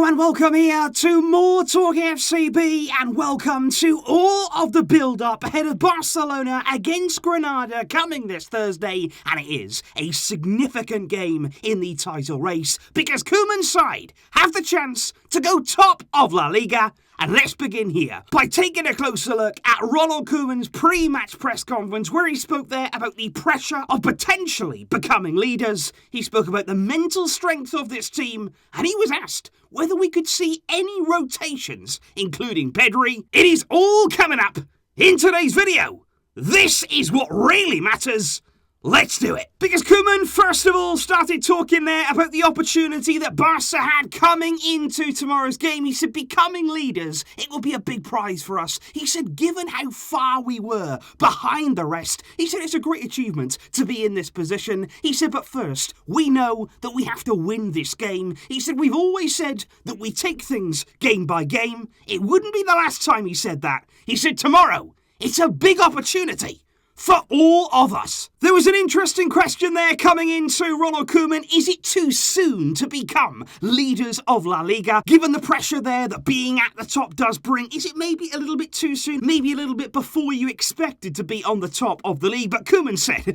and welcome here to MoreTalkFCB, and welcome to all of the build-up ahead of Barcelona against Granada coming this Thursday, and it is a significant game in the title race because Koeman's side have the chance to go top of La Liga. And let's begin here by taking a closer look at Ronald Koeman's pre-match press conference, where he spoke there about the pressure of potentially becoming leaders. He spoke about the mental strength of this team, and he was asked whether we could see any rotations, including Pedri. It is all coming up in today's video. This is what really matters. Let's do it. Because Koeman, first of all, started talking there about the opportunity that Barca had coming into tomorrow's game. He said, becoming leaders, it will be a big prize for us. He said, given how far we were behind the rest, he said it's a great achievement to be in this position. He said, but first, we know that we have to win this game. He said, we've always said that we take things game by game. It wouldn't be the last time he said that. He said, tomorrow, it's a big opportunity for all of us. There was an interesting question there coming into Ronald Koeman. Is it too soon to become leaders of La Liga? Given the pressure there that being at the top does bring, is it maybe a little bit too soon? Maybe a little bit before you expected to be on the top of the league? But Koeman said,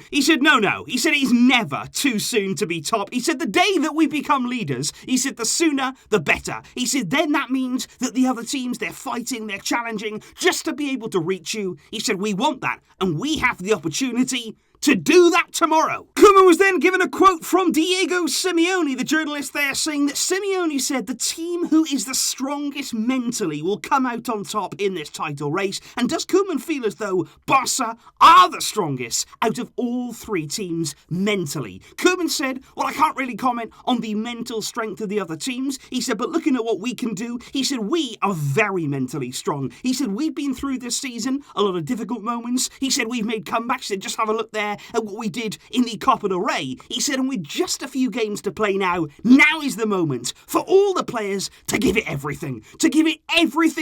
no. He said it's never too soon to be top. He said the day that we become leaders, he said the sooner the better. He said then that means that the other teams, they're fighting, they're challenging just to be able to reach you. He said we want that, and we have the opportunity to do that tomorrow. Koeman was then given a quote from Diego Simeone, the journalist there, saying that Simeone said the team who is the strongest mentally will come out on top in this title race. And does Koeman feel as though Barca are the strongest out of all three teams mentally? Koeman said, well, I can't really comment on the mental strength of the other teams. He said, but looking at what we can do, he said, we are very mentally strong. He said, we've been through this season a lot of difficult moments. He said, we've made comebacks. He said, just have a look there at what we did in the Copa del Rey. He said, and with just a few games to play now is the moment for all the players to give it everything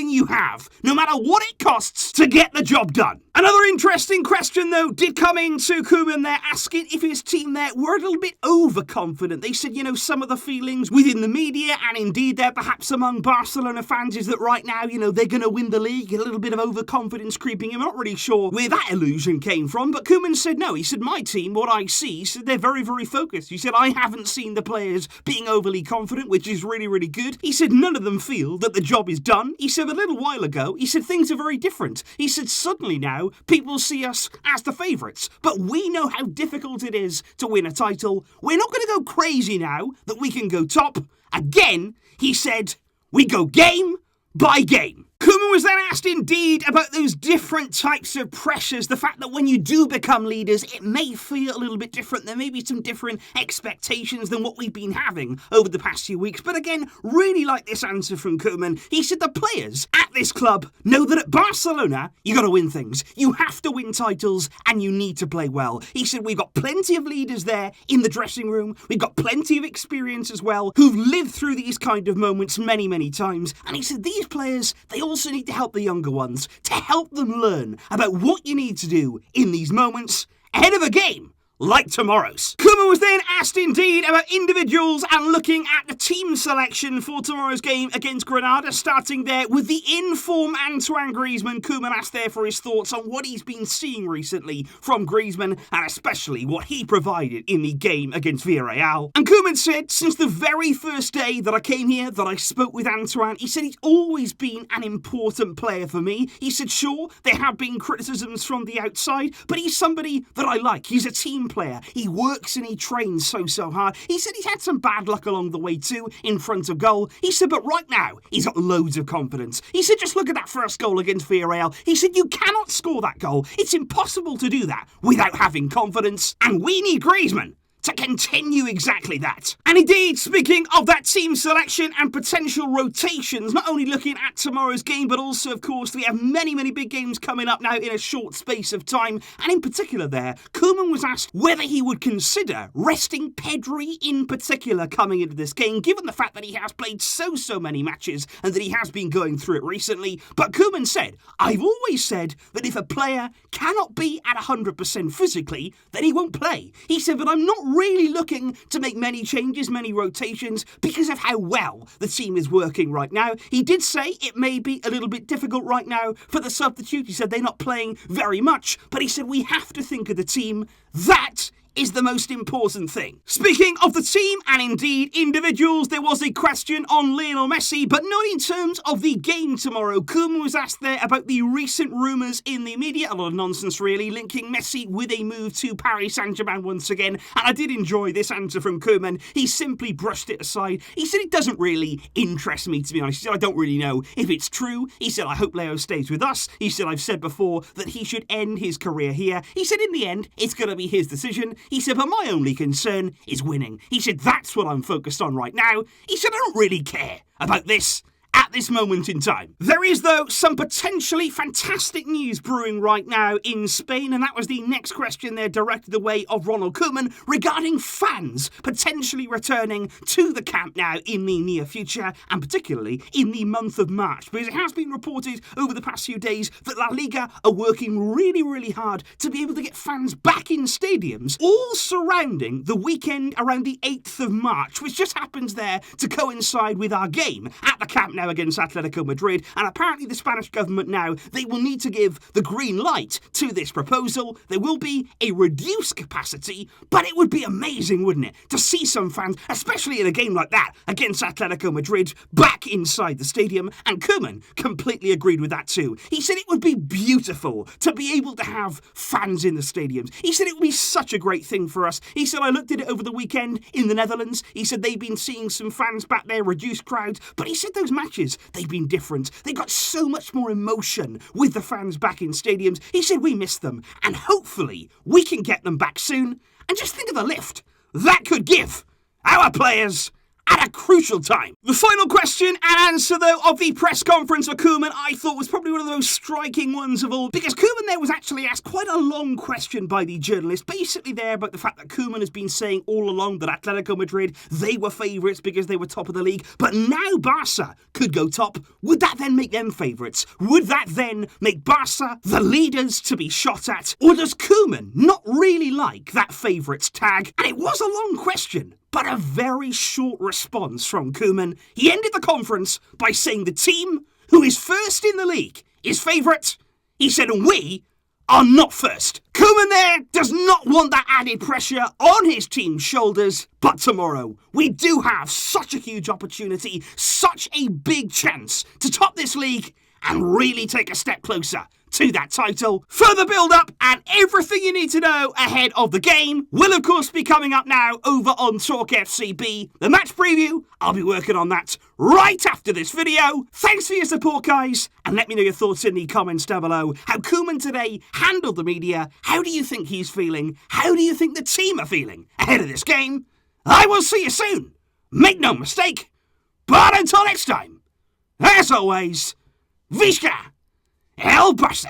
you have, no matter what it costs to get the job done. Another interesting question, though, did come into Koeman there, asking if his team there were a little bit overconfident. They said, some of the feelings within the media, and indeed there perhaps among Barcelona fans, is that right now, they're going to win the league, a little bit of overconfidence creeping in. I'm not really sure where that illusion came from, but Koeman said no. He said, my team, what I see, he said they're very, very focused. He said, I haven't seen the players being overly confident, which is really, really good. He said, none of them feel that the job is done. He said, a little while ago, he said, things are very different. He said, suddenly now, people see us as the favourites, but we know how difficult it is to win a title. We're not going to go crazy now that we can go top. Again, he said, we go game by game. Koeman was then asked indeed about those different types of pressures, the fact that when you do become leaders, it may feel a little bit different. There may be some different expectations than what we've been having over the past few weeks. But again, really like this answer from Koeman. He said the players at this club know that at Barcelona, you got to win things. You have to win titles and you need to play well. He said we've got plenty of leaders there in the dressing room. We've got plenty of experience as well who've lived through these kind of moments many, many times. And he said these players, they also need to help the younger ones, to help them learn about what you need to do in these moments ahead of a game like tomorrow's. Koeman was then asked indeed about individuals and looking at the team selection for tomorrow's game against Granada, starting there with the in-form Antoine Griezmann. Koeman asked there for his thoughts on what he's been seeing recently from Griezmann, and especially what he provided in the game against Villarreal. And Koeman said, since the very first day that I came here, that I spoke with Antoine, he said he's always been an important player for me. He said, sure, there have been criticisms from the outside, but he's somebody that I like. He's a team player. He works and he trains so hard. He said he's had some bad luck along the way too, in front of goal. He said, but right now, he's got loads of confidence. He said, just look at that first goal against Villarreal. He said, you cannot score that goal. It's impossible to do that without having confidence. And we need Griezmann to continue exactly that. And indeed, speaking of that team selection and potential rotations, not only looking at tomorrow's game, but also, of course, we have many, many big games coming up now in a short space of time. And in particular there, Koeman was asked whether he would consider resting Pedri in particular coming into this game, given the fact that he has played so many matches and that he has been going through it recently. But Koeman said, I've always said that if a player cannot be at 100% physically, then he won't play. He said, but I'm not really looking to make many changes, many rotations, because of how well the team is working right now. He did say it may be a little bit difficult right now for the substitute. He said they're not playing very much, but he said we have to think of the team. That is the most important thing. Speaking of the team, and indeed individuals, there was a question on Lionel Messi, but not in terms of the game tomorrow. Koeman was asked there about the recent rumours in the media, a lot of nonsense really, linking Messi with a move to Paris Saint-Germain once again, and I did enjoy this answer from Koeman. He simply brushed it aside. He said it doesn't really interest me, to be honest. He said I don't really know if it's true. He said I hope Leo stays with us. He said I've said before that he should end his career here. He said in the end, it's going to be his decision. He said, but my only concern is winning. He said, that's what I'm focused on right now. He said, I don't really care about this at this moment in time. There is, though, some potentially fantastic news brewing right now in Spain, and that was the next question there directed the way of Ronald Koeman regarding fans potentially returning to the Camp Nou in the near future, and particularly in the month of March, because it has been reported over the past few days that La Liga are working really, really hard to be able to get fans back in stadiums, all surrounding the weekend around the 8th of March, which just happens there to coincide with our game at the Camp Nou against Atlético Madrid, and apparently the Spanish government now, they will need to give the green light to this proposal. There will be a reduced capacity, but it would be amazing, wouldn't it, to see some fans, especially in a game like that against Atlético Madrid, back inside the stadium, and Koeman completely agreed with that too. He said it would be beautiful to be able to have fans in the stadiums. He said it would be such a great thing for us. He said I looked at it over the weekend in the Netherlands. He said they've been seeing some fans back there, reduced crowds, but he said those matches, they've been different. They got so much more emotion with the fans back in stadiums. He said we miss them, and hopefully we can get them back soon. And just think of the lift that could give our players at a crucial time. The final question and answer, though, of the press conference for Koeman, I thought was probably one of the most striking ones of all, because Koeman there was actually asked quite a long question by the journalist, basically there about the fact that Koeman has been saying all along that Atletico Madrid, they were favourites because they were top of the league, but now Barca could go top. Would that then make them favourites? Would that then make Barca the leaders to be shot at? Or does Koeman not really like that favourites tag? And it was a long question, but a very short response from Koeman. He ended the conference by saying the team who is first in the league is favourite. He said, and we are not first. Koeman there does not want that added pressure on his team's shoulders, but tomorrow we do have such a huge opportunity, such a big chance to top this league and really take a step closer to that title. Further build-up and everything you need to know ahead of the game will of course be coming up now over on TalkFCB. The match preview, I'll be working on that right after this video. Thanks for your support, guys, and let me know your thoughts in the comments down below. How Koeman today handled the media. How do you think he's feeling? How do you think the team are feeling ahead of this game? I will see you soon. Make no mistake. But until next time, as always, Visca El Barça!